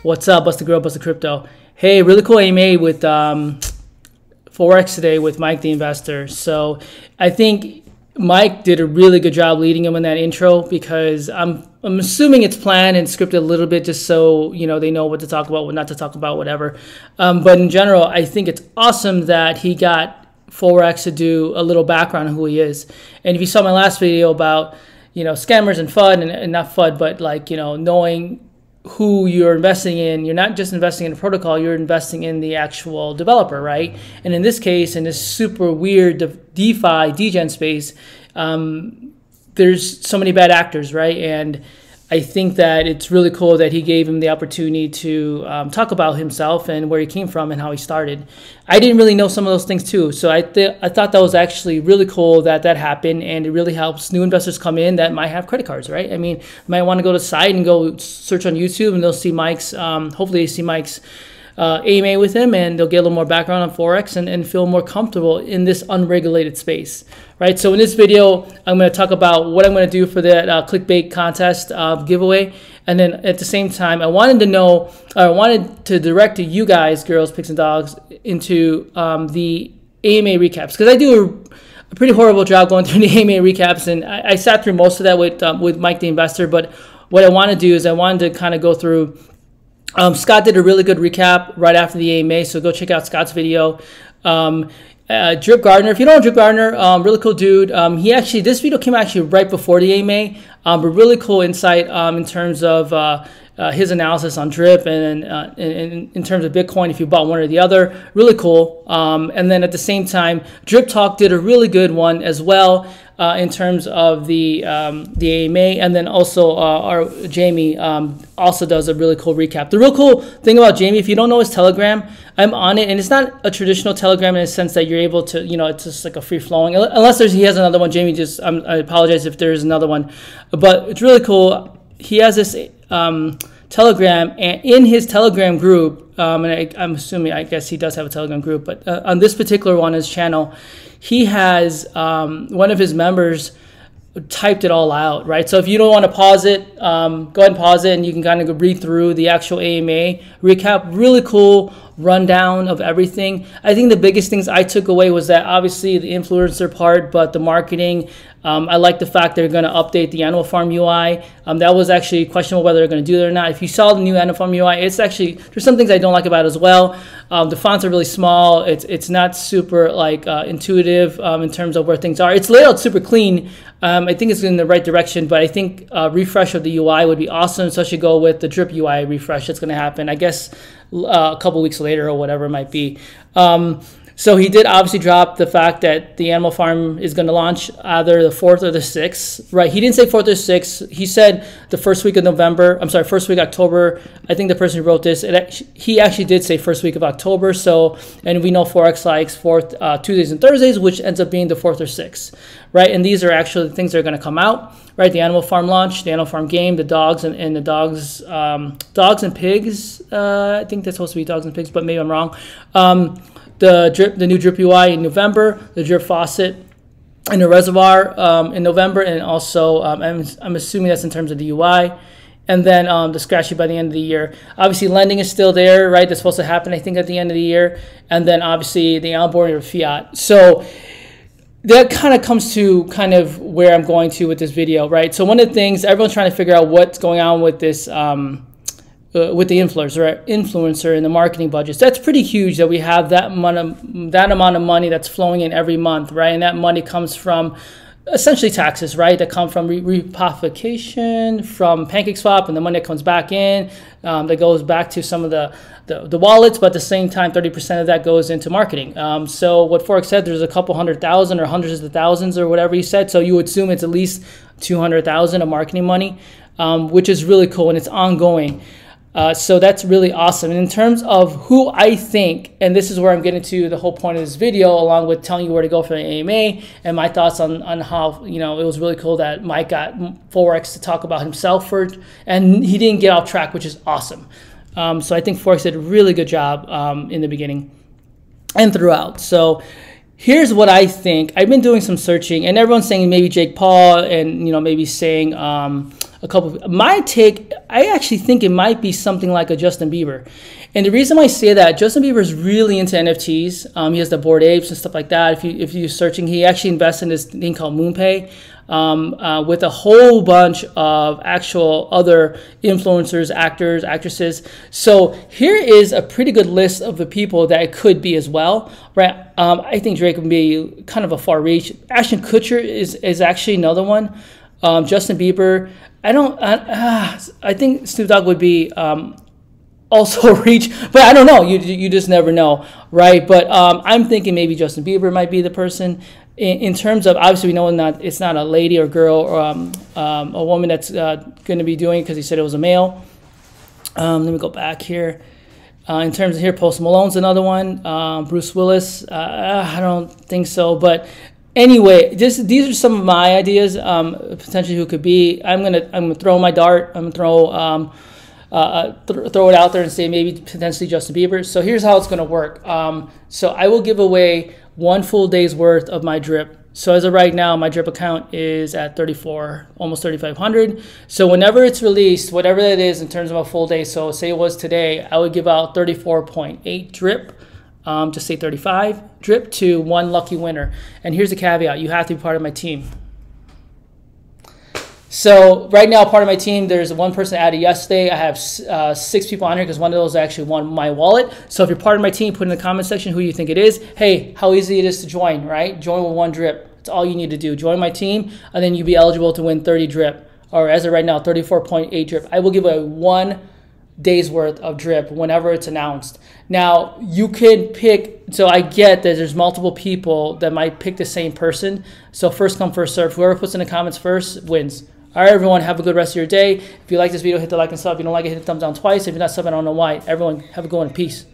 What's up, Busta-Grill, Busta Crypto? Hey, really cool AMA with Forex today with Mike the investor. So I think Mike did a really good job leading him in that intro, because I'm assuming it's planned and scripted a little bit just so they know what to talk about, what not to talk about, whatever. But in general, I think it's awesome that he got Forex to do a little background on who he is. And if you saw my last video about scammers and FUD, and not FUD, but like knowing who you're investing in, you're not just investing in a protocol, you're investing in the actual developer, right? And in this case, in this super weird DeFi, degen space, there's so many bad actors, right? And I think that it's really cool that he gave him the opportunity to talk about himself and where he came from and how he started. I didn't really know some of those things too, so I thought that was actually really cool that happened, and it really helps new investors come in that might have credit cards, right? I mean, might want to go to the site and go search on YouTube, and they'll see Mike's, hopefully they see Mike's AMA with him, and they'll get a little more background on Forex and feel more comfortable in this unregulated space, right? So in this video, I'm going to talk about what I'm going to do for that clickbait contest giveaway. And then at the same time, I wanted to direct you guys, girls, pigs, and dogs, into the AMA recaps, because I do a pretty horrible job going through the AMA recaps, and I sat through most of that with Mike the investor. But what I want to do is I wanted to kind of go through. Scott did a really good recap right after the AMA, so go check out Scott's video. Drip Gardner, if you don't know Drip Gardner, really cool dude. This video came actually right before the AMA, but really cool insight in terms of his analysis on Drip and in terms of Bitcoin, if you bought one or the other. Really cool. And then at the same time, Drip Talk did a really good one as well in terms of the AMA, and then also our Jamie also does a really cool recap. The real cool thing about Jamie, if you don't know his Telegram, I'm on it, and it's not a traditional Telegram in the sense that you're able to, it's just like a free flowing, unless he has another one. Jamie just, I apologize if there is another one, but it's really cool. He has this Telegram, and in his Telegram group, and I'm assuming, I guess he does have a Telegram group, but on this particular one, his channel, he has one of his members typed it all out, right? So if you don't want to pause it, go ahead and pause it, and you can kind of read through the actual AMA recap. Really cool rundown of everything. I think the biggest things I took away was that obviously the influencer part, but the marketing. I like the fact they're going to update the Animal Farm UI. That was actually questionable whether they're going to do that or not. If you saw the new Animal Farm UI, it's actually, there's some things I don't like about it as well. The fonts are really small. It's not super intuitive in terms of where things are. It's laid out super clean. I think it's in the right direction, but I think refresh of the UI would be awesome. So I should go with the Drip UI refresh that's going to happen, I guess, a couple weeks later or whatever it might be. So he did obviously drop the fact that the Animal Farm is going to launch either the 4th or the 6th, right? He didn't say 4th or 6th. He said the first week of November. I'm sorry, first week of October. I think the person who wrote this, he actually did say first week of October. So, and we know Forex likes Tuesdays and Thursdays, which ends up being the 4th or 6th, right? And these are actually the things that are going to come out, right? The Animal Farm launch, the Animal Farm game, the dogs and the dogs and pigs. I think that's supposed to be dogs and pigs, but maybe I'm wrong. The new Drip UI in November, the Drip Faucet and the Reservoir in November, and also I'm assuming that's in terms of the UI, and then the Scratchy by the end of the year. Obviously, lending is still there, right? That's supposed to happen, I think, at the end of the year, and then obviously the onboarding of fiat. So that kind of comes to kind of where I'm going to with this video, right? So one of the things everyone's trying to figure out what's going on with this. With the influencer and the marketing budgets. That's pretty huge that we have that amount of money that's flowing in every month, right? And that money comes from essentially taxes, right? That come from repatriation, from PancakeSwap, and the money that comes back in, that goes back to some of the wallets, but at the same time, 30% of that goes into marketing. So what Forex said, there's a couple 100,000 or hundreds of thousands or whatever he said. So you would assume it's at least 200,000 of marketing money, which is really cool, and it's ongoing. So that's really awesome. And in terms of who I think, and this is where I'm getting to the whole point of this video, along with telling you where to go for the AMA and my thoughts on how, it was really cool that Mike got Forex to talk about himself and he didn't get off track, which is awesome. So I think Forex did a really good job in the beginning and throughout. So here's what I think. I've been doing some searching, and everyone's saying maybe Jake Paul, and maybe saying a a couple. My take, I actually think it might be something like a Justin Bieber. And the reason why I say that, Justin Bieber is really into NFTs. He has the Bored Apes and stuff like that. If you're searching, he actually invested in this thing called MoonPay, with a whole bunch of actual other influencers, actors, actresses. So here is a pretty good list of the people that it could be as well, right? I think Drake would be kind of a far reach. Ashton Kutcher is actually another one. Justin Bieber. I think Snoop Dogg would be also reach, but I don't know. You just never know, right? But I'm thinking maybe Justin Bieber might be the person. In terms of, obviously we know it's not a lady or girl or a woman that's going to be doing it, because he said it was a male. Let me go back here. In terms of here, Post Malone's another one. Bruce Willis, I don't think so. But anyway, these are some of my ideas, potentially who could be. I'm gonna throw my dart. I'm gonna throw it out there and say maybe potentially Justin Bieber. So here's how it's gonna work. So I will give away 1 full day's worth of my drip. So as of right now, my drip account is at 34, almost 3,500. So whenever it's released, whatever that is in terms of a full day, so say it was today, I would give out 34.8 drip, just say 35 drip to one lucky winner. And here's the caveat: you have to be part of my team. So right now, part of my team, there's one person added yesterday. I have 6 people on here because one of those actually won my wallet. So if you're part of my team, put in the comment section who you think it is. Hey, how easy it is to join, right? Join with 1 drip. That's all you need to do. Join my team, and then you'll be eligible to win 30 drip. Or as of right now, 34.8 drip. I will give away 1 day's worth of drip whenever it's announced. Now, you could pick, so I get that there's multiple people that might pick the same person. So first come, first serve. Whoever puts in the comments first wins. All right, everyone, have a good rest of your day. If you like this video, hit the like and sub. If you don't like it, hit the thumbs down twice. If you're not subbing, I don't know why. Everyone, have a good one. Peace.